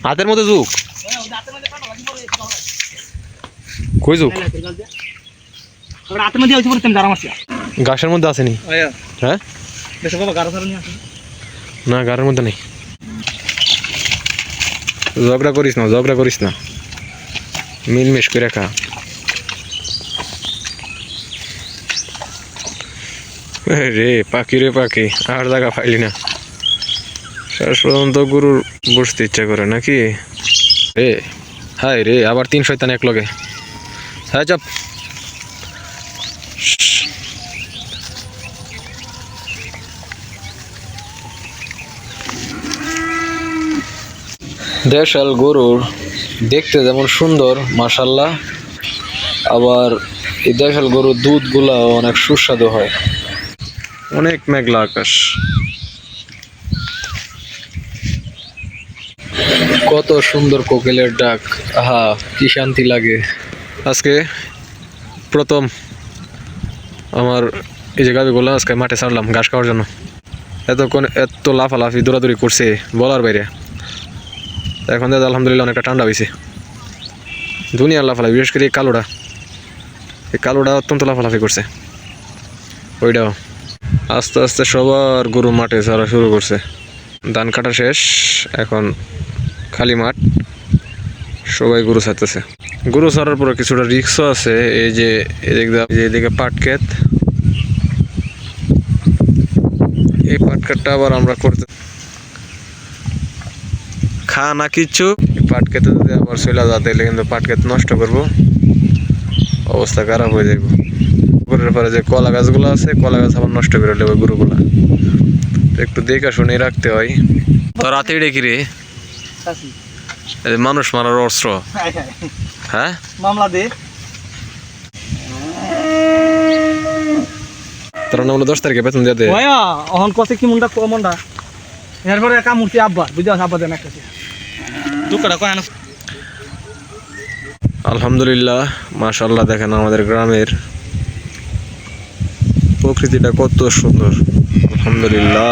হাতের মধ্যে ঝুঁক কই ঝুঁক গাছের মধ্যে আসেনি হ্যাঁ না গাড়ের মধ্যে নেই ঝগড়া করিস না মিলমিশ করে খা রে পাখি আর জায়গা পাইলি না শেষ পর্যন্ত গরুর বসতে ইচ্ছা করে নাকি রে হাই রে আবার 3 শয়তান এক লগে হ্যাঁ চাপ দেশাল গরুর দেখতে যেমন সুন্দর মাশাআল্লাহ আবার এই দেশাল গরুর দুধগুলা অনেক সুস্বাদু হয় অনেক মেঘলা আকাশ কত সুন্দর কোকিলের ডাক আহা কি শান্তি লাগে আজকে প্রথম আমার এই যে গাবিগুলো আজকে মাঠে ছাড়লাম ঘাস খাওয়ার জন্য এত লাফালাফি দৌড়াদৌড়ি করছে বলার বাইরে এখন দাদা আলহামদুলিল্লাহ অনেকটা ঠান্ডা হয়েছে দুনিয়ার লাফালাফি বিশেষ করে এই কালোটা অত্যন্ত লাফালাফি করছে ওইটাও আস্তে আস্তে সবার গরু মাঠে ছাড়া শুরু করছে ধান কাটা শেষ এখন খালি মাঠ সবাই গরু ছাড়তেছে গরু ছাড়ার পরে কিছুটা রিক্সও আছে এই যে এদিকে পাট ক্ষেত এই পাট ক্ষেতটা আবার আমরা করতে খা না কিচ্ছু পাট ক্ষেতে যদি আবার চলে যা তাহলে কিন্তু পাট ক্ষেত নষ্ট করবো অবস্থা খারাপ হয়ে যাবে গরুর পরে যে কলা গাছগুলো আছে কলা গাছ আবার নষ্ট করে দেবে গরুগুলা একটু দেখা শুনে রাখতে হয় তো রাতে ডেকে রে মানুষ মারার অস্ত্র হ্যাঁ মামলা দে তোর নাম 10 তারিখে বেতন দিয়ে দে অহন কসে কি মন্ডা এরপরে কাম উঠি আব্বা বুঝা আব্বা দেন একটা দুকড়া কয় না আলহামদুলিল্লাহ মাশাআল্লাহ দেখেন আমাদের গ্রামের প্রকৃতিটা কত সুন্দর আলহামদুলিল্লাহ